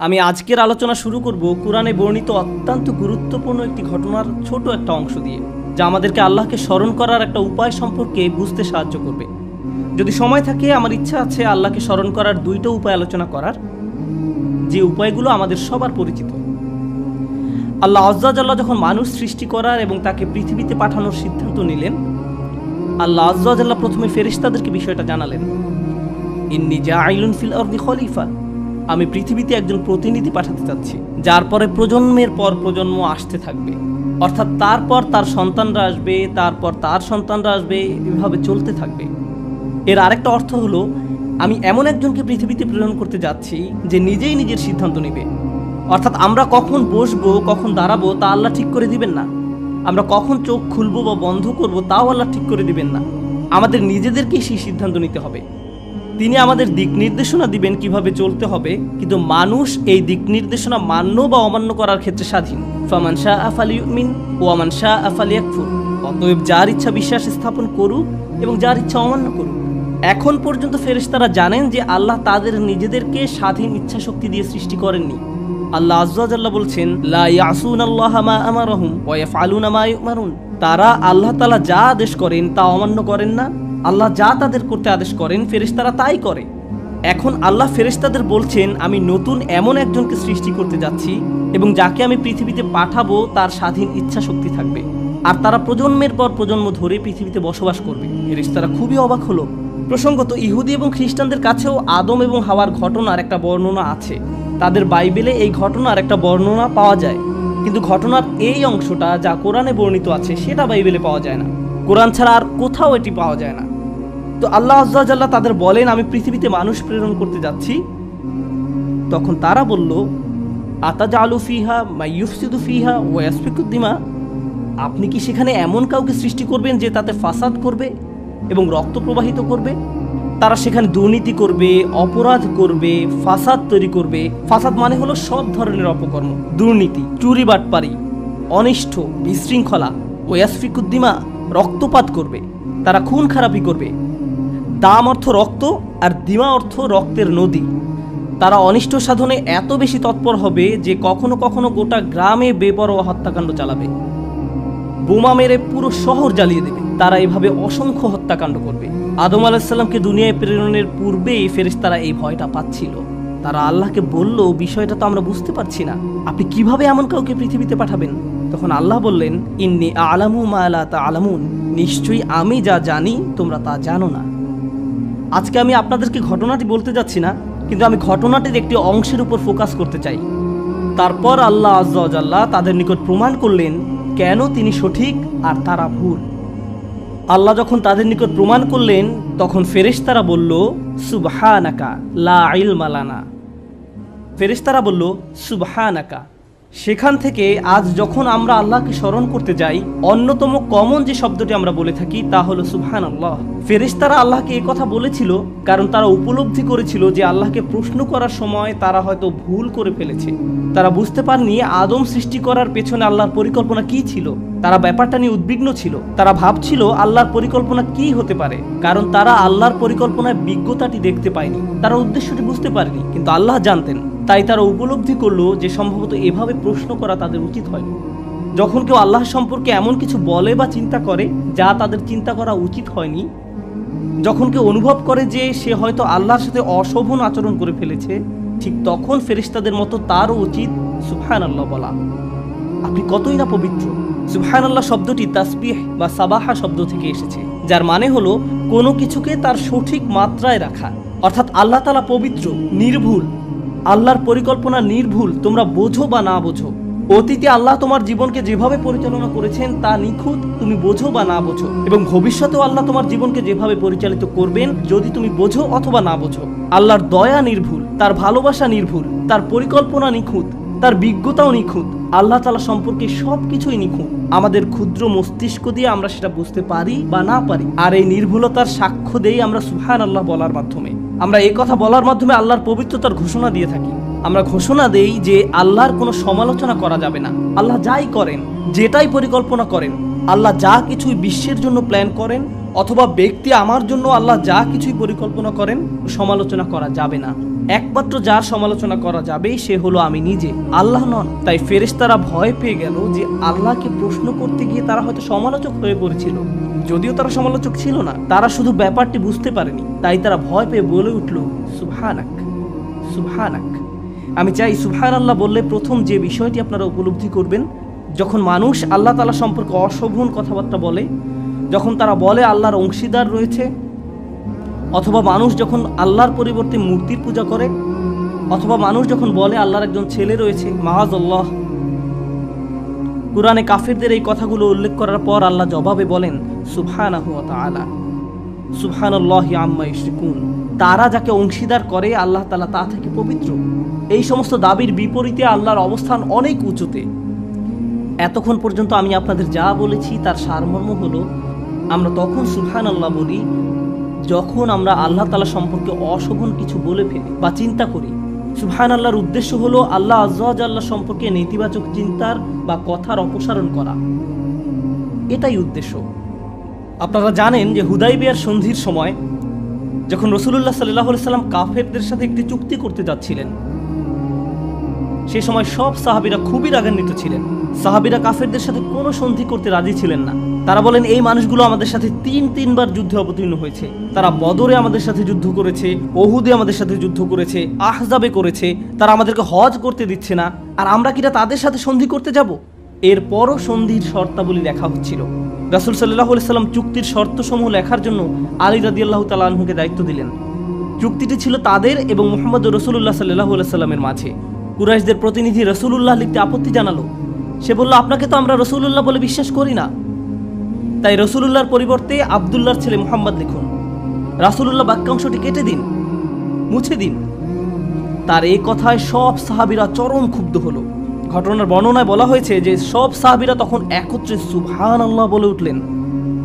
আমি আজকের আলোচনা শুরু করব কুরআনে বর্ণিত অত্যন্ত গুরুত্বপূর্ণ একটি ঘটনার ছোট একটা অংশ দিয়ে, যা আমাদেরকে আল্লাহকে স্মরণ করার একটা উপায় সম্পর্কে বুঝতে সাহায্য করবে। যদি সময় থাকে আমার ইচ্ছা আছে আল্লাহকে স্মরণ করার দুইটা উপায় আলোচনা করার, যে উপায়গুলো আমাদের সবার পরিচিত। আল্লাহ আজ্জা জাল্লাহ যখন মানুষ সৃষ্টি করার এবং তাকে পৃথিবীতে পাঠানোর সিদ্ধান্ত নিলেন, আল্লাহ আজ্জা জাল্লাহ প্রথমে ফেরেশতাদেরকে বিষয়টা জানালেন, ইন্নী জাইলুন ফিল আরদি খলিফা, আমি পৃথিবীতে একজন প্রতিনিধি পাঠাতে চাচ্ছি, যার পরে প্রজন্মের পর প্রজন্ম আসতে থাকবে, অর্থাৎ তারপর তার সন্তানরা আসবে, তারপর তার সন্তানরা আসবে, এভাবে চলতে থাকবে। এর আরেকটা অর্থ হলো আমি এমন একজনকে পৃথিবীতে প্রেরণ করতে যাচ্ছি যে নিজেই নিজের সিদ্ধান্ত নেবে। অর্থাৎ আমরা কখন বসবো, কখন দাঁড়াবো তা আল্লাহ ঠিক করে দিবেন না। আমরা কখন চোখ খুলবো বা বন্ধ করবো তাও আল্লাহ ঠিক করে দিবেন না। আমাদের নিজেদেরকেই সেই সিদ্ধান্ত নিতে হবে। তিনি আমাদের দিক নির্দেশনা দিবেন কিভাবে চলতে হবে, কিন্তু মানুষ এই দিক নির্দেশনা মান্য বা অমান্য করার ক্ষেত্রে স্বাধীন। ফামান শাআ ফালিউমিন ওয়া মান শাআ ফালিয়াকফুর, অতএব যার ইচ্ছা বিশ্বাস স্থাপন করুক এবং যার ইচ্ছা অমান্য করুক। এখন পর্যন্ত ফেরেশতারা জানেন যে আল্লাহ তাদের নিজেদেরকে স্বাধীন ইচ্ছা শক্তি দিয়ে সৃষ্টি করেননি। আল্লাহ আজ্জা ওয়া জাল্লা বলছেন, লা ইয়াসুনাল্লাহা মা আমারহুম ওয়া ইয়াফআলুনা মা ইউমারুন, তারা আল্লাহ তাআলা যা আদেশ করেন তা অমান্য করেন না। আল্লাহ যা তাদের করতে আদেশ করেন ফেরেশতারা তাই করে। এখন আল্লাহ ফেরেশতাদের বলছেন, আমি নতুন এমন একজনকে সৃষ্টি করতে যাচ্ছি এবং যাকে আমি পৃথিবীতে পাঠাবো তার স্বাধীন ইচ্ছা শক্তি থাকবে, আর তারা প্রজন্মের পর প্রজন্ম ধরে পৃথিবীতে বসবাস করবে। ফেরেশতারা খুবই অবাক হলো। প্রসঙ্গত, ইহুদি এবং খ্রিস্টানদের কাছেও আদম এবং হাওয়ার ঘটনার একটা বর্ণনা আছে। তাদের বাইবেলে এই ঘটনার একটা বর্ণনা পাওয়া যায়, কিন্তু ঘটনার এই অংশটা যা কোরআনে বর্ণিত আছে সেটা বাইবেলে পাওয়া যায় না। কোরআন ছাড়া আর কোথাও এটি পাওয়া যায় না। তো আল্লাহ আজ্জা ওয়া জাল্লাহ তাদের বলেন, আমি পৃথিবীতে মানুষ প্রেরণ করতে যাচ্ছি। তখন তারা বলল, আতাজালু ফিহা মাইয়ুফসিদু ফিহা ওয়া ইয়াসফিকুদ দিমা, আপনি কি সেখানে এমন কাউকে সৃষ্টি করবেন যে তাতে ফাসাদ করবে এবং রক্ত প্রবাহিত করবে? তারা সেখানে দুর্নীতি করবে, অপরাধ করবে, ফাসাদ তৈরি করবে। ফাসাদ মানে হলো সব ধরনের অপকর্ম, দুর্নীতি, চুরি বাটপারি, অনিষ্ট, বিশৃঙ্খলা। ওয়া ইয়াসফিকুদ দিমা, রক্তপাত করবে, তারা খুন খারাপি করবে। দাম অর্থ রক্ত আর দিমা অর্থ রক্তের নদী। তারা অনিষ্ট সাধনে এত বেশি তৎপর হবে যে কখনো কখনো গোটা গ্রামে বেপরোয়া হত্যাকাণ্ড চালাবে, বোমা মেরে পুরো শহর জ্বালিয়ে দেবে। তারা এভাবে অসংখ্য হত্যাকাণ্ড করবে। আদম আলাইহিস সালামকে দুনিয়ায় প্রেরণের পূর্বেই ফেরেশতারা এই ভয়টা পাচ্ছিল। তারা আল্লাহকে বলল, বিষয়টা তো আমরা বুঝতে পারছি না, আপনি কিভাবে এমন কাউকে পৃথিবীতে পাঠাবেন? তখন আল্লাহ বললেন, ইন্নী আ'লামু মা লা তা'লামুন, নিশ্চয়ই আমি যা জানি তোমরা তা জানো না। আজকে আমি আপনাদেরকে ঘটনাটি বলতে যাচ্ছি না, কিন্তু আমি ঘটনাটির একটি অংশের উপর ফোকাস করতে চাই। তারপর আল্লাহ আজ্জা ওয়া জাল্লাহ তাদের নিকট প্রমাণ করলেন কেন তিনি সঠিক আর তারা ভুল। আল্লাহ যখন তাদের নিকট প্রমাণ করলেন, তখন ফেরেশতারা বলল, সুবহানাকা লা ইলমা লানা। ফেরেশতারা বলল, সুবহানাকা। সেখান থেকে আজ যখন আমরা আল্লাহকে স্মরণ করতে যাই, অন্যতম কমন যে শব্দটি আমরা বলে থাকি তা হলো সুবহানাল্লাহ। ফেরেশতারা আল্লাহকে এই কথা বলেছিল কারণ তারা উপলব্ধি করেছিল যে আল্লাহকে প্রশ্ন করার সময় তারা হয়তো ভুল করে ফেলেছে। তারা বুঝতে পারেনি আদম সৃষ্টি করার পেছনে আল্লাহর পরিকল্পনা কি ছিল। তারা ব্যাপারটা নিয়ে উদ্বিগ্ন ছিল। তারা ভাবছিল আল্লাহর পরিকল্পনা কি হতে পারে, কারণ তারা আল্লাহর পরিকল্পনায় বিজ্ঞতাটি দেখতে পায়নি। তারা উদ্দেশ্যটি বুঝতে পারেনি, কিন্তু আল্লাহ জানতেন। তাই তারা উপলব্ধি করলো যে সম্ভবত এভাবে প্রশ্ন করা তাদের উচিত হয়নি। যখন কেউ আল্লাহ সম্পর্কে এমন কিছু বলে বা চিন্তা করে যা তাদের চিন্তা করা উচিত হয়নি, যখন কেউ অনুভব করে যে সে হয়তো আল্লাহর সাথে অশোভন আচরণ করে ফেলেছে, ঠিক তখন ফেরেশতাদের মতো তারও উচিত সুবহানাল্লাহ বলা। আপনি কতই না পবিত্র। সুবহানাল্লাহ শব্দটি তাসবিহ বা সাবাহা শব্দ থেকে এসেছে, যার মানে হলো কোনো কিছুকে তার সঠিক মাত্রায় রাখা। অর্থাৎ আল্লাহ তাআলা পবিত্র, নির্ভুল। আল্লাহর পরিকল্পনা নির্ভুল, তোমরা বোঝো বা না বোঝো। অতীতে আল্লাহ তোমার জীবনকে যেভাবে পরিচালনা করেছেন তা নিখুঁত, তুমি বোঝো বা না বোঝো, এবং ভবিষ্যতেও আল্লাহ তোমার জীবনকে যেভাবে পরিচালিত করবেন যদি তুমি বোঝো অথবা না বোঝো। আল্লাহর দয়া নির্ভুল, তার ভালোবাসা নির্ভুল, তার পরিকল্পনা নিখুঁত, তার বিজ্ঞতাও নিখুঁত। আল্লাহ তাআলা সম্পর্কে সবকিছুই নিখুঁত। আমাদের ক্ষুদ্র মস্তিষ্ক দিয়ে আমরা সেটা বুঝতে পারি বা না পারি, আর এই নির্ভুলতার সাক্ষ্য দেই আমরা সুবহানাল্লাহ বলার মাধ্যমে। আমরা এই কথা বলার মাধ্যমে আল্লাহর পবিত্রতার ঘোষণা দিয়ে থাকি। আমরা ঘোষণা দেই যে আল্লাহর কোনো সমালোচনা করা যাবে না। আল্লাহ যাই করেন, যেটাই পরিকল্পনা করেন, আল্লাহ যা কিছুই বিশ্বের জন্য প্ল্যান করেন, অথবা ব্যক্তি আমার জন্য আল্লাহ যা কিছুই পরিকল্পনা করেন, সমালোচনা করা যাবে না। একমাত্র যার সমালোচনা করা যাবে সে হলো আমি নিজে, আল্লাহ নন। তাই ফেরেশতারা ভয় পেয়ে গেল যে আল্লাহকে প্রশ্ন করতে গিয়ে তারা হয়তো সমালোচক হয়ে পড়েছিল। যদিও তারা সমালোচক ছিল না, তারা শুধু ব্যাপারটি বুঝতে পারেনি। তাই তারা ভয় পেয়ে বলে উঠল, সুবহানাক, সুবহানাক। আমি চাই সুবহানাল্লাহ বললে প্রথম যে বিষয়টি আপনারা উপলব্ধি করবেন, যখন মানুষ আল্লাহ তাআলা সম্পর্কে অশোভন কথাবার্তা বলে, যখন তারা বলে আল্লাহর অংশীদার রয়েছে, অথবা মানুষ যখন আল্লাহর পরিবর্তে মূর্তির পূজা করে, অথবা মানুষ যখন বলে আল্লাহর একজন ছেলে রয়েছে, মাআযাল্লাহ। কুরআনে কাফিরদের এই কথাগুলো উল্লেখ করার পর আল্লাহ জবাবে বলেন, সুবহানাহু ওয়া তাআলা, সুবহানাল্লাহি আম্মা ইউশরিকুন। তারা যাকে অংশীদার করে আল্লাহ তাআলা তা থেকে পবিত্র। এই সমস্ত দাবির বিপরীতে আল্লাহর অবস্থান অনেক উঁচুতে। এতক্ষণ পর্যন্ত আমি আপনাদের যা বলেছি তার সারমর্ম হলো, আমরা তখন সুবহানাল্লাহ বলি যখন আমরা আল্লাহ তাআলা সম্পর্কে অশোভন কিছু বলে ফেলি বা চিন্তা করি। সুবহানাল্লাহর উদ্দেশ্য হলো আল্লাহ আযজা ওয়া জাল্লা সম্পর্কে নেতিবাচক চিন্তার বা কথার অপসারণ করা, এটাই উদ্দেশ্য। আপনারা জানেন যে হুদাইবিয়ার সন্ধির সময় যখন রাসূলুল্লাহ সাল্লাল্লাহু আলাইহি সাল্লাম কাফেরদের সাথে একটি চুক্তি করতে যাচ্ছিলেন, সে সময় সব সাহাবীরা খুবই রাগান্বিত ছিলেন। সাহাবীরা কাফেরদের সাথে কোনো সন্ধি করতে রাজি ছিলেন না। তারা বলেন, এই মানুষগুলো আমাদের সাথে তিনবার যুদ্ধে অবতীর্ণ হয়েছে। তারা বদরে আমাদের সাথে যুদ্ধ করেছে, ওহুদে আমাদের সাথে যুদ্ধ করেছে, আহজাবে করেছে। তারা আমাদেরকে হজ করতে দিচ্ছে না, আর আমরা কিনা তাদের সাথে সন্ধি করতে যাব? এরপরও সন্ধির শর্তাবলী লেখা হচ্ছিল। রাসূল সাল্লাল্লাহু আলাইহি সাল্লাম চুক্তির শর্তসমূহ লেখার জন্য আলী রাদিয়াল্লাহু তাআলা আনহুকে দায়িত্ব দিলেন। চুক্তিটি ছিল তাদের এবং মুহাম্মদ রাসূলুল্লাহ সাল্লাল্লাহু আলাইহি সাল্লামের মাঝে। কুরাইশদের প্রতিনিধি রাসূলুল্লাহ লিখতে আপত্তি জানালো। সে বলল, আপনাকে তো আমরা রাসূলুল্লাহ বলে বিশ্বাস করি না, তাই রাসূলুল্লাহর পরিবর্তে আব্দুল্লাহর ছেলে মুহাম্মদ লিখুন। রাসূলুল্লাহ বাক্যাংশটি কেটে দিন, মুছে দিন। তার এই কথায় সব সাহাবীরা চরম ক্ষুব্ধ হলো। ঘটনার বর্ণনায় বলা হয়েছে যে সব সাহাবীরা তখন একত্রে সুবহানাল্লাহ বলে উঠলেন।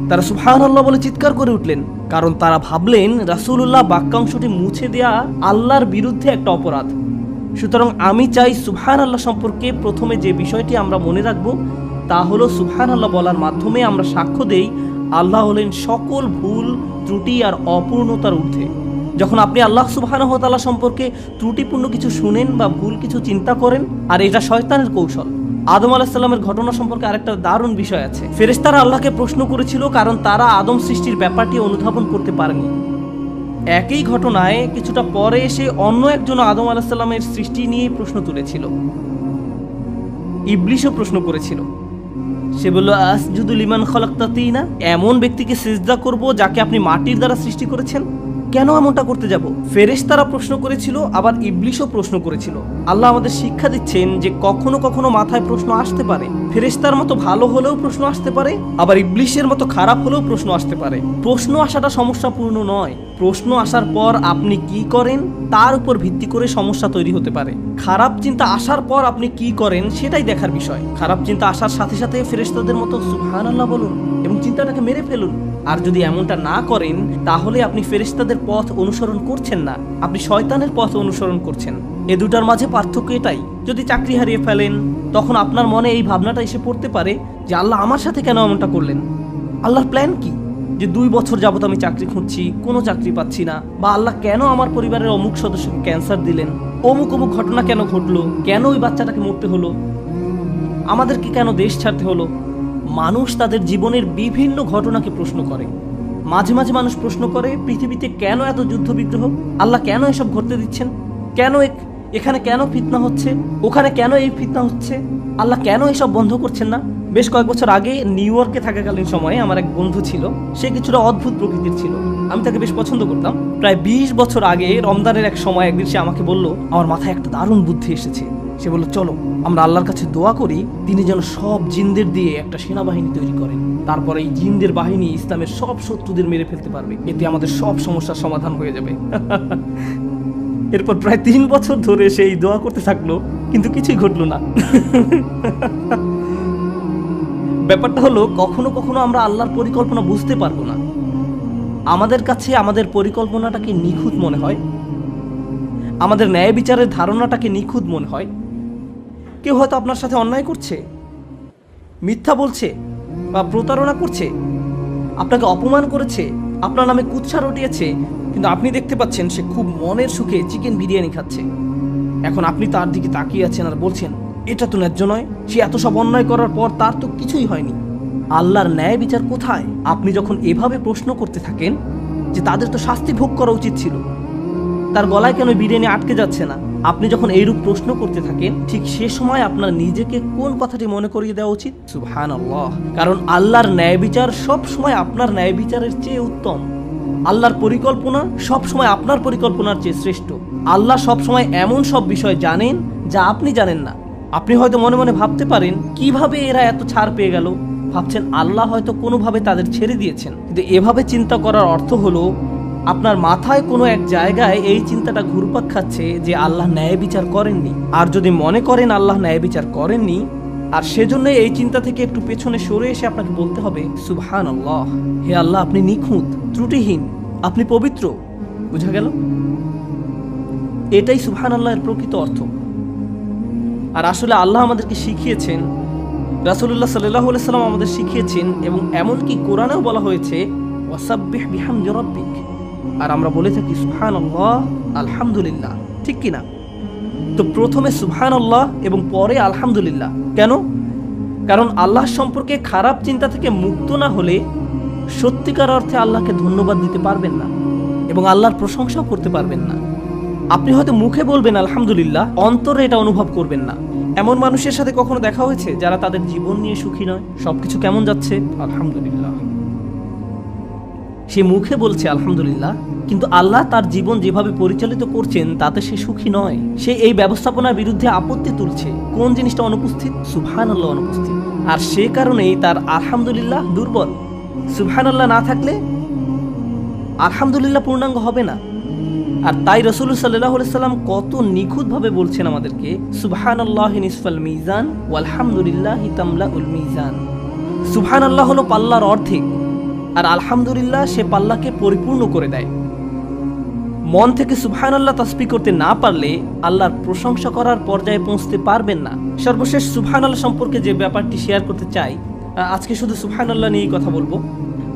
তারা সুবহানাল্লাহ বলে চিৎকার করে উঠলেন, কারণ তারা ভাবলেন রাসূলুল্লাহ বাক্যাংশটি মুছে দেয়া আল্লাহর বিরুদ্ধে একটা অপরাধ। সুতরাং আমি চাই সুবহানাল্লাহ সম্পর্কে প্রথমে যে বিষয়টি আমরা মনে রাখব তা হলো, সুবহানাল্লাহ বলার মাধ্যমে আমরা সাক্ষ্য দেই আল্লাহ হলেন সকল ভুল, ত্রুটি আর অপূর্ণতার ঊর্ধ্বে। যখন আপনি আল্লাহ সুবহানাহু ওয়া তাআলা সম্পর্কে ত্রুটিপূর্ণ কিছু শুনেন বা ভুল কিছু চিন্তা করেন, আর এটা শয়তানের কৌশল। আদম আলাইহিস সালামের ঘটনা সম্পর্কে আরেকটা দারুণ বিষয় আছে। ফেরেশতারা আল্লাহকে প্রশ্ন করেছিল কারণ তারা আদম সৃষ্টির ব্যাপারটি অনুধাবন করতে পারেনি। একই ঘটনায় কিছুটা পরে এসে অন্য একজন আদম আলাইহিস সালামের সৃষ্টি নিয়ে প্রশ্ন তুলেছিল। ইবলিসও প্রশ্ন করেছিল। সে বলল, আসজুদু লিমান খালাকতা তিনা, এমন ব্যক্তিকে সিজদা করব যাকে আপনি মাটির দ্বারা সৃষ্টি করেছেন? কেন এমনটা করতে যাব? ফেরেশতারা প্রশ্ন করেছিল, আবার ইবলিসও প্রশ্ন করেছিল। আল্লাহ আমাদের শিক্ষা দিচ্ছেন যে কখনো কখনো মাথায় প্রশ্ন আসতে পারে। ফেরেশতার মতো ভালো হলেও প্রশ্ন আসতে পারে, আবার ইবলিসের মতো খারাপ হলেও প্রশ্ন আসতে পারে। প্রশ্ন আসাটা সমস্যাপূর্ণ নয়, প্রশ্ন আসার পর আপনি কি করেন তার উপর ভিত্তি করে সমস্যা তৈরি হতে পারে। খারাপ চিন্তা আসার পর আপনি কি করেন সেটাই দেখার বিষয়। খারাপ চিন্তা আসার সাথে সাথে ফেরেশতাদের মতো সুবহানাল্লাহ বলুন এবং চিন্তাটাকে মেরে ফেলুন। আর যদি এমনটা না করেন তাহলে আপনি ফেরেশতাদের পথ অনুসরণ করছেন না, আপনি শয়তানের পথ অনুসরণ করছেন। এ দুটার মাঝে পার্থক্য এটাই। যদি চাকরি হারিয়ে ফেলেন তখন আপনার মনে এই ভাবনাটা এসে পড়তে পারে যে আল্লাহ আমার সাথে কেন এমনটা করলেন? আল্লাহর প্ল্যান কি? যে 2 বছর যাবত আমি চাকরি খুঁজছি, কোনো চাকরি পাচ্ছি না, বা আল্লাহ কেন আমার পরিবারের অমুক সদস্যকে ক্যান্সার দিলেন, অমুক অমুক ঘটনা কেন ঘটলো, কেন ওই বাচ্চাটাকে মরতে হলো, আমাদেরকে কেন দেশ ছাড়তে হলো? মানুষ তাদের জীবনের বিভিন্ন ঘটনাকে প্রশ্ন করে। মাঝে মাঝে মানুষ প্রশ্ন করে, পৃথিবীতে কেন এত যুদ্ধ বিগ্রহ? আল্লাহ কেন এসব ঘটতে দিচ্ছেন? কেন এখানে কেন ফিতনা হচ্ছে, ওখানে কেন এই ফিতনা হচ্ছে? আল্লাহ কেন এসব বন্ধ করছেন না? বেশ কয়েক বছর আগে নিউ ইয়র্কে থাকাকালীন সময়ে আমার এক বন্ধু ছিল। সে কিছুটা অদ্ভুত প্রকৃতির ছিল, আমি তাকে বেশ পছন্দ করতাম। প্রায় 20 বছর আগে রমজানের এক সময় একদিন সে আমাকে বলল, আমার মাথায় একটা দারুণ বুদ্ধি এসেছে। সে বলল, চলো আমরা আল্লাহর কাছে দোয়া করি তিনি যেন সব জিনদের দিয়ে একটা সেনাবাহিনী তৈরি করেন। তারপর এই জিনদের বাহিনী ইসলামের সব শত্রুদের মেরে ফেলতে পারবে, এতে আমাদের সব সমস্যার সমাধান হয়ে যাবে। এরপর প্রায় 3 বছর ধরে সেই দোয়া করতে থাকলো, কিন্তু কিছুই ঘটলো না। ব্যাপারটা হলো, কখনো কখনো আমরা আল্লাহর পরিকল্পনা বুঝতে পারবো না। আমাদের কাছে আমাদের পরিকল্পনাটাকে নিখুঁত মনে হয়, আমাদের ন্যায় বিচারের ধারণাটাকে নিখুঁত মনে হয়। কেউ হয়তো আপনার সাথে অন্যায় করছে, মিথ্যা বলছে বা প্রতারণা করছে, আপনাকে অপমান করেছে, আপনার নামে কুৎসা রটিয়েছে, কিন্তু আপনি দেখতে পাচ্ছেন সে খুব মনের সুখে চিকেন বিরিয়ানি খাচ্ছে। এখন আপনি তার দিকে তাকিয়ে আছেন আর বলছেন, এটা তো ন্যায্য নয়, সে এত সব অন্যায় করার পর তার তো কিছুই হয়নি, আল্লাহর ন্যায় বিচার কোথায়? আপনি যখন এভাবে প্রশ্ন করতে থাকেন যে তাদের তো শাস্তি ভোগ করা উচিত ছিল, তার গলায় কেন বিরিয়ানি আটকে যাচ্ছে না, আপনি যখন এইরূপ প্রশ্ন করতে থাকেন, ঠিক সে সময় আপনার নিজেকে কোন কথাটি মনে করিয়ে দেওয়া উচিত? সুবহানাল্লাহ। কারণ আল্লাহর ন্যায় বিচার সব সময় আপনার ন্যায় বিচারের চেয়ে উত্তম। আল্লাহর পরিকল্পনা সব সময় আপনার পরিকল্পনার চেয়ে শ্রেষ্ঠ। আল্লাহ সব সময় এমন সব বিষয় জানেন যা আপনি জানেন না। আপনি হয়তো মনে মনে ভাবতে পারেন, কিভাবে এরা এত ছাড় পেয়ে গেল? ভাবছেন আল্লাহ হয়তো কোনোভাবে তাদের ছেড়ে দিয়েছেন, কিন্তু এভাবে চিন্তা করার অর্থ হলো আপনার মাথায় কোনো এক জায়গায় এই চিন্তাটা ঘুরপাক খাচ্ছে যে আল্লাহ ন্যায় বিচার করেননি। আর যদি মনে করেন আল্লাহ ন্যায় বিচার করেননি, আর সেজন্য এই চিন্তা থেকে একটু পেছনে সরে এসে আপনাকে বলতে হবে, সুবহানাল্লাহ, হে আল্লাহ, আপনি নিখুঁত, ত্রুটিহীন, আপনি পবিত্র। বুঝা গেল? এটাই সুবহানাল্লাহের প্রকৃত অর্থ। আর আসলে আল্লাহ আমাদেরকে শিখিয়েছেন, রাসূলুল্লাহ সাল্লাল্লাহু আলাইহি সাল্লাম আমাদের শিখিয়েছেন, এবং এমনকি কোরআনেও বলা হয়েছে, ওয়াসাব্বিহ বিহামদি রাব্বিক। আর আমরা বলে থাকি সুবহানাল্লাহ, আলহামদুলিল্লাহ, ঠিক কিনা? তো প্রথমে সুবহানাল্লাহ এবং পরে আলহামদুলিল্লাহ। কেন? কারণ আল্লাহ সম্পর্কে খারাপ চিন্তা থেকে মুক্ত না হলে সত্যিকার অর্থে আল্লাহকে ধন্যবাদ দিতে পারবেন না এবং আল্লাহর প্রশংসাও করতে পারবেন না। আপনি হয়তো মুখে বলবেন আলহামদুলিল্লাহ, অন্তরে এটা অনুভব করবেন না। এমন মানুষের সাথে কখনো দেখা হয়েছে যারা তাদের জীবন নিয়ে সুখী নয়? সবকিছু কেমন যাচ্ছে? আলহামদুলিল্লাহ। সে মুখে বলছে আলহামদুলিল্লাহ, কিন্তু আল্লাহ তার জীবন যেভাবে পরিচালিত করছেন তাতে সে সুখী নয়। সে এই ব্যবস্থাপনার বিরুদ্ধে আপত্তি তুলছে। কোন জিনিসটা অনুপস্থিত? সুবহানাল্লাহ অনুপস্থিত। আর সে কারণেই তার আলহামদুলিল্লাহ দুর্বল। সুবহানাল্লাহ না থাকলে আলহামদুলিল্লাহ পূর্ণাঙ্গ হবে না। আর তাই রাসূলুল্লাহ সাল্লাল্লাহু আলাইহি সাল্লাম কত নিখুঁতভাবে বলছেন আমাদেরকে, সুবহানাল্লাহি নিসফাল মিজান ওয়ালহামদুলিল্লাহি তামলাউল মিজান। সুবহানাল্লাহ হলো পাল্লার অর্ধেক, আর আলহামদুলিল্লাহ সে পাল্লাকে পরিপূর্ণ করে দেয়। মন থেকে সুবহানাল্লাহ তাসবিহ করতে না পারলে আল্লাহর প্রশংসা করার পর্যায়ে পৌঁছতে পারবেন না। সর্বশেষ সুবহানাল্লাহ সম্পর্কে যে ব্যাপারটি শেয়ার করতে চাই, আজকে শুধু সুবহানাল্লাহ নিয়েই কথা বলবো।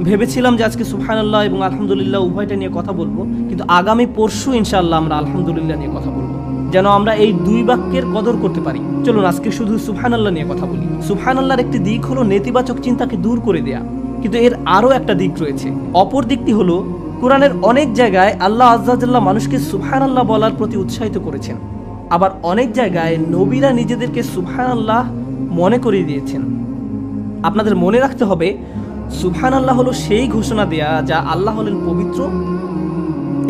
ভেবেছিলাম যে আজকে সুবহানাল্লাহ এবং আলহামদুলিল্লাহ উভয়টা নিয়ে কথা বলবো, কিন্তু আগামী পরশু ইনশাআল্লাহ আমরা আলহামদুলিল্লাহ নিয়ে কথা বলবো, যেন আমরা এই দুই বাক্যের কদর করতে পারি। চলুন আজকে শুধু সুবহানাল্লাহ নিয়ে কথা বলি। সুবহানাল্লাহর একটি দিক হলো নেতিবাচক চিন্তাকে দূর করে দেয়া, কিন্তু এর আরও একটা দিক রয়েছে। অপর দিকটি হলো, কোরআনের অনেক জায়গায় আল্লাহ আজ্জা জাল্লাহ মানুষকে সুবহানাল্লাহ বলার প্রতি উৎসাহিত করেছেন, আবার অনেক জায়গায় নবীরা নিজেদেরকে সুবহানাল্লাহ মনে করিয়ে দিয়েছেন। আপনাদের মনে রাখতে হবে, সুবহানাল্লাহ হলো সেই ঘোষণা দেয়া যা আল্লাহ হলেন পবিত্র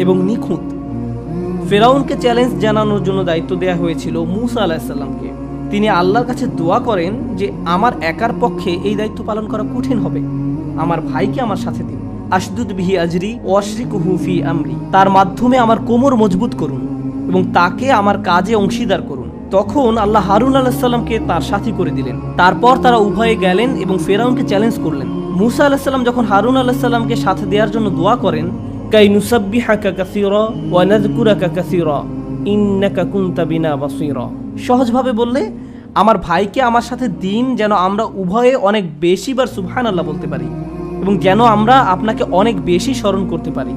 এবং নিখুঁত। ফেরাউনকে চ্যালেঞ্জ জানানোর জন্য দায়িত্ব দেয়া হয়েছিল মূসা আলাইহিস সালামকে। তিনি আল্লাহর কাছে দোয়া করেন যে আমার একার পক্ষে এই দায়িত্ব পালন করা কঠিন হবে, আমার ভাইকে আমার সাথে দিন। আশদুদ বিহি আজরি ওয়াশরিকুহু ফি আমরি, তার মাধ্যমে আমার কোমর মজবুত করুন এবং তাকে আমার কাজে অংশীদার করুন। তখন আল্লাহ হারুন আলাইহিস সালামকে তার সাথী করে দিলেন। তারপর তারা উভয়ে গেলেন এবং ফেরাউনকে চ্যালেঞ্জ করলেন। মূসা আলাইহিস সালাম যখন হারুন আলাইহিস সালামকে সাথে দেওয়ার জন্য দোয়া করেন, কাই নুসাব্বিহাকা কাসীরা ওয়া নাযকুরাকা কাসীরা ইন্নাকা কুনতা বিনা বাসীরা, সহজভাবে বললে আমার ভাইকে আমার সাথে দিন, যেন আমরা উভয়ে অনেক বেশিবার সুবহানাল্লাহ বলতে পারি এবং যেন আমরা আপনাকে অনেক বেশি স্মরণ করতে পারি।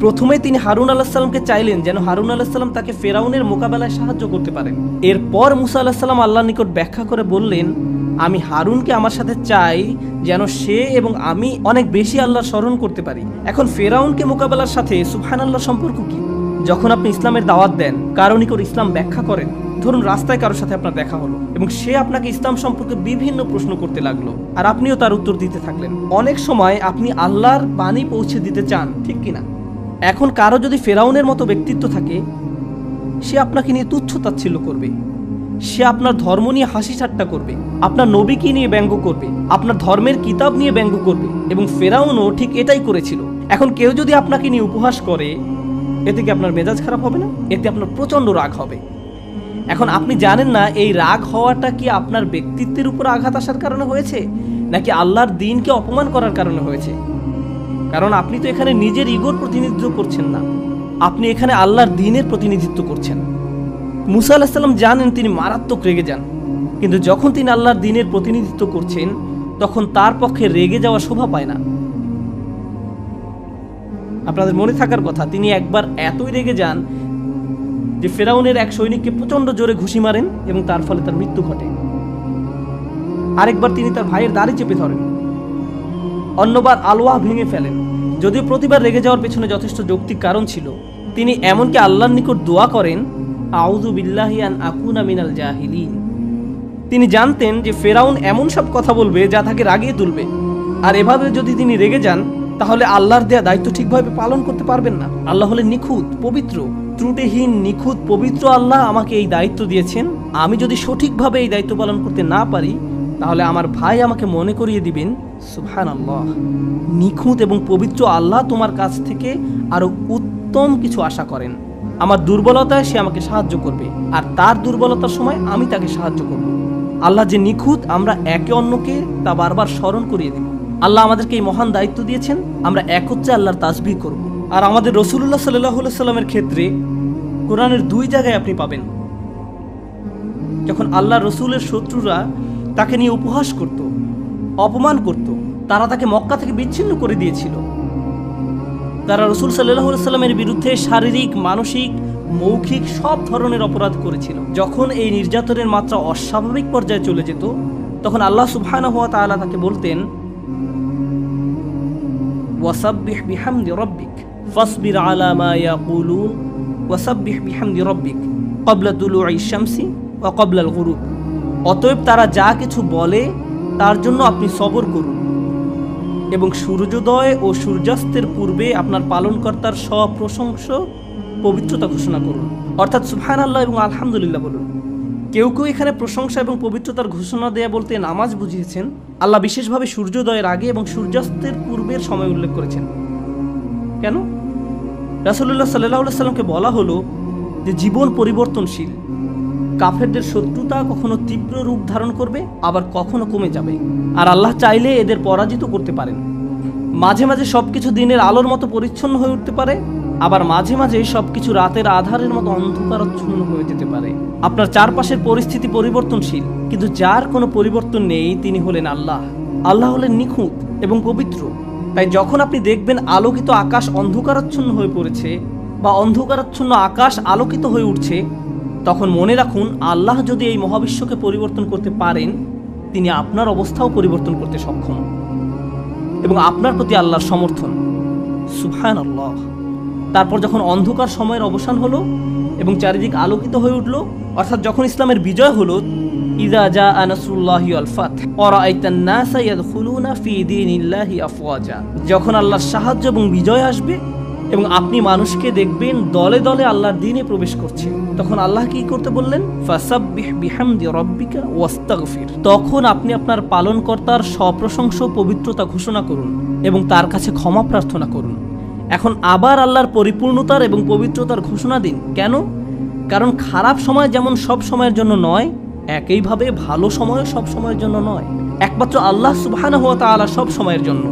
প্রথমে তিনি হারুন আলাইহিস সালামকে চাইলেন যেন হারুন আলাইহিস সালাম তাকে ফেরাউনের মোকাবেলায় সাহায্য করতে পারেন। এরপর মূসা আলাইহিস সালাম আল্লাহর নিকট ব্যাখ্যা করে বললেন, আমি হারুনকে আমার সাথে চাই যেন সে এবং আমি অনেক বেশি আল্লাহর স্মরণ করতে পারি। এখন ফেরাউনকে মোকাবেলার সাথে সুবহানাল্লাহ সম্পর্ক কি? যখন আপনি ইসলামের দাওয়াত দেন, কারো নিকট ইসলাম ব্যাখ্যা করেন, ধরুন রাস্তায় কারোর সাথে আপনার দেখা হলো এবং সে আপনাকে ইসলাম সম্পর্কে বিভিন্ন প্রশ্ন করতে লাগলো, আর আপনিও তার উত্তর দিতে থাকলেন। অনেক সময় আপনি আল্লাহর বাণী পৌঁছে দিতে চান, ঠিক কিনা? এখন কারো যদি ফেরাউনের মতো ব্যক্তিত্ব থাকে, সে আপনাকে নিয়ে তুচ্ছ তাচ্ছিল্য করবে, সে আপনার ধর্ম নিয়ে হাসি ঠাট্টা করবে, আপনার নবীকে নিয়ে ব্যঙ্গ করবে, আপনার ধর্মের কিতাব নিয়ে ব্যঙ্গ করবে, এবং ফেরাউনও ঠিক এটাই করেছিল। এখন কেউ যদি আপনাকে নিয়ে উপহাস করে, এতে কি আপনার মেজাজ খারাপ হবে না? এতে আপনার প্রচণ্ড রাগ হবে। এখন আপনি জানেন না এই রাগ হওয়াটা কি আপনার ব্যক্তিত্বের উপর আঘাত আসার কারণে হয়েছে, নাকি আল্লাহর দ্বীনকে অপমান করার কারণে হয়েছে? কারণ আপনি তো এখানে নিজের ইগোর প্রতিনিধিত্ব করছেন না, আপনি এখানে আল্লাহর দ্বীনের প্রতিনিধিত্ব করছেন। মূসা আলাইহিস সালাম জানেন তিনি মারাত্মক রেগে যান, কিন্তু যখন তিনি আল্লাহর দ্বীনের প্রতিনিধিত্ব করছেন, তখন তার পক্ষে রেগে যাওয়া শোভা পায় না। আপনাদের মনে থাকার কথা, তিনি একবার এতই রেগে যান যে ফেরাউনের এক সৈনিককে প্রচণ্ড জোরে ঘুষি মারেন এবং তার ফলে তার মৃত্যু ঘটে। আরেকবার তিনি তার ভাইয়ের দাড়ি চেপে ধরেন, অন্যবার আলোয়া ভেঙে ফেলেন। যদিও প্রতিবার রেগে যাওয়ার পেছনে যথেষ্ট যৌক্তিক কারণ ছিল, তিনি এমনকি আল্লাহর নিকট দোয়া করেন, আউযু বিল্লাহি আন আকুনা মিনাল জাহিলিন। তিনি জানতেন যে ফেরাউন এমন সব কথা বলবে যা তাকে রাগিয়ে তুলবে, আর এভাবে যদি তিনি রেগে যান তাহলে আল্লাহর দেয়া দায়িত্ব ঠিকভাবে পালন করতে পারবেন না। আল্লাহ হলেন নিখুঁত, পবিত্র, ত্রুটিহীন, নিখুঁত, পবিত্র। আল্লাহ আমাকে এই দায়িত্ব দিয়েছেন, আমি যদি সঠিকভাবে এই দায়িত্ব পালন করতে না পারি তাহলে আমার ভাই আমাকে মনে করিয়ে দিবেন, সুবহানাল্লাহ, নিখুঁত এবং পবিত্র আল্লাহ তোমার কাছ থেকে আরো উত্তম কিছু আশা করেন। আমার দুর্বলতায় সে আমাকে সাহায্য করবে, আর তার দুর্বলতার সময় আমি তাকে সাহায্য করব। আল্লাহ যে নিখুঁত আমরা একে অন্যকে তা বারবার স্মরণ করিয়ে দেব। আল্লাহ আমাদেরকে এই মহান দায়িত্ব দিয়েছেন, আমরা একত্রে আল্লাহর তাসবিহ করব। আর আমাদের রাসূলুল্লাহ সাল্লাল্লাহু আলাইহি সাল্লামের ক্ষেত্রে কোরআনের 2 জায়গায় আপনি পাবেন যখন আল্লাহ রসুলের শত্রুরা তাকে নিয়ে উপহাস করত, অপমান করত, তারা তাকে মক্কা থেকে বিচ্ছিন্ন করে দিয়েছিল। তারা রসুল সাল্লাল্লাহু আলাইহি সাল্লামের বিরুদ্ধে শারীরিক, মানসিক, মৌখিক সব ধরনের অপরাধ করেছিল। যখন এই নির্যাতনের মাত্রা অস্বাভাবিক পর্যায়ে চলে যেত তখন আল্লাহ সুবহানাহু ওয়া তাআলা তাকে বলতেন, ওয়াসাব্বিহ বিহামদি রাব্বিক ফাসবির আলা মা ইয়াকুলুন ওয়াসাব্বিহ বিহামদি রাব্বিক ক্বাবলা তুলুইশ শামসি ওয়া ক্বাবলাল গুরুব। অতএব তারা যা কিছু বলে তার জন্য আপনি সবর করুন এবং সূর্যোদয় ও সূর্যাস্তের পূর্বে আপনার পালনকর্তার সপ্রশংস পবিত্রতা ঘোষণা করুন, অর্থাৎ সুবহানাল্লাহ এবং আলহামদুলিল্লাহ বলুন। কেউ কেউ এখানে প্রশংসা এবং পবিত্রতার ঘোষণা দেয়া বলতে নামাজ বুঝিয়েছেন। আল্লাহ বিশেষভাবে সূর্যোদয়ের আগে এবং সূর্যাস্তের পূর্বের সময় উল্লেখ করেছেন। কেন? রাসূলুল্লাহ সাল্লাল্লাহু আলাইহি সাল্লামকে বলা হলো যে জীবন পরিবর্তনশীল, কাফেরদের শত্রুতা কখনো তীব্র রূপ ধারণ করবে, আবার কখনো কমে যাবে, আর আল্লাহ চাইলে এদের পরাজিত করতে পারেন। মাঝে মাঝে সবকিছু দিনের আলোর মতো পরিচ্ছন্ন হয়ে উঠতে পারে, আবার মাঝে মাঝে সবকিছু রাতের আধারের মতো অন্ধকারাচ্ছন্ন হয়ে যেতে পারে। আপনার চারপাশের পরিস্থিতি পরিবর্তনশীল, কিন্তু যার কোনো পরিবর্তন নেই তিনি হলেন আল্লাহ। আল্লাহ হলেন নিখুঁত এবং পবিত্র। তাই যখন আপনি দেখবেন আলোকিত আকাশ অন্ধকারাচ্ছন্ন হয়ে পড়েছে বা অন্ধকারাচ্ছন্ন আকাশ আলোকিত হয়ে উঠছে, তখন মনে রাখুন আল্লাহ যদি এই মহাবিশ্বকে পরিবর্তন করতে পারেন, তিনি আপনার অবস্থাও পরিবর্তন করতে সক্ষম এবং আপনার প্রতি আল্লাহর সমর্থন। সুবহানাল্লাহ। তারপর যখন অন্ধকার সময়ের অবসান হলো এবং চারিদিক আলোকিত হয়ে উঠল, অর্থাৎ যখন ইসলামের বিজয় হলো, ইযা জাআ নাসরুল্লাহি ওয়াল ফাতহ ওয়া রাআইতান নাসা ইয়াদখুলুনা ফি দীনিল্লাহি আফওয়াজা, যখন আল্লাহর সাহায্য এবং বিজয় আসবে এবং আপনি মানুষকে দেখবেন দলে দলে আল্লাহর দ্বীনে প্রবেশ করছে, তখন আল্লাহ কি করতে বললেন? ফাসাব্বিহ বিহামদি রাব্বিকা ওয়াস্তাগফির। তখন আপনি আপনার পালনকর্তার সপ্রশংস পবিত্রতা ঘোষণা করুন এবং তার কাছে ক্ষমা প্রার্থনা করুন। এখন আবার আল্লাহর পরিপূর্ণতার এবং পবিত্রতার ঘোষণা দিন। কেন? কারণ খারাপ সময় যেমন সব সময়ের জন্য নয়, একইভাবে ভালো সময়ও সব সময়ের জন্য নয়। একমাত্র আল্লাহ সুবহানাহু ওয়া তাআলা সব সময়ের জন্য।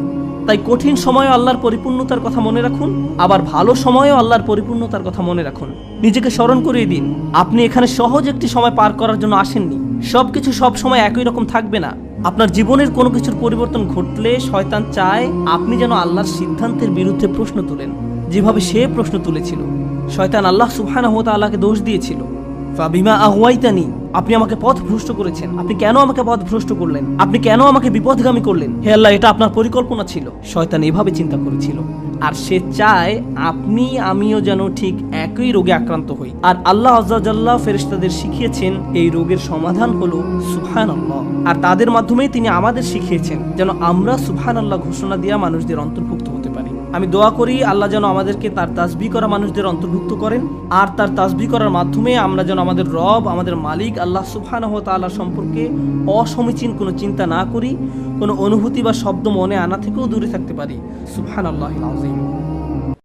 তাই কঠিন সময়ে আল্লাহর পরিপূর্ণতার কথা মনে রাখুন, আবার ভালো সময়েও আল্লাহর পরিপূর্ণতার কথা মনে রাখুন। নিজেকে স্মরণ করিয়ে দিন আপনি এখানে সহজ একটি সময় পার করার জন্য আসেননি। সবকিছু সব সময় একই রকম থাকবে না। আপনার জীবনের কোনো কিছুর পরিবর্তন ঘটলে শয়তান চায় আপনি যেন আল্লাহর সিদ্ধান্তের বিরুদ্ধে প্রশ্ন তোলেন, যেভাবে সে প্রশ্ন তুলেছিল। শয়তান আল্লাহ সুবহানাহু ওয়া তাআলাকে দোষ দিয়েছিল, ফাবিমা আগওয়াইতানি, আপনি আমাকে পথ ভ্রষ্ট করেছেন, আপনি কেন আমাকে পথ ভ্রষ্ট করলেন, আপনি কেন আমাকে বিপথগামী করলেন, হে আল্লাহ এটা আপনার পরিকল্পনা ছিল। শয়তান এভাবে চিন্তা করেছিল, আর সে চায় আপনি আমিও যেন ঠিক একই রোগে আক্রান্ত হই। আর আল্লাহ আযজা ওয়া জাল্লা ফেরেশতাদের শিখিয়েছেন এই রোগের সমাধান হলো সুবহানাল্লাহ, আর তাদের মাধ্যমেই তিনি আমাদের শিখিয়েছেন যেন আমরা সুবহানাল্লাহ ঘোষণা দিয়া মানুষদের অন্তর্ভুক্ত হতে পারি। আমি দোয়া করি আল্লাহ যেন আমাদেরকে তার তাসবিহ করা মানুষদের অন্তর্ভুক্ত করেন, আর তার তাসবিহ করার মাধ্যমে আমরা যেন আমাদের রব, আমাদের মালিক আল্লাহ সুবহানাহু ওয়া তাআলা সম্পর্কে অসমীচীন কোনো চিন্তা না করি, কোনো অনুভূতি বা শব্দ মনে আনা থেকেও দূরে থাকতে পারি। সুবহানাল্লাহিল আযীম।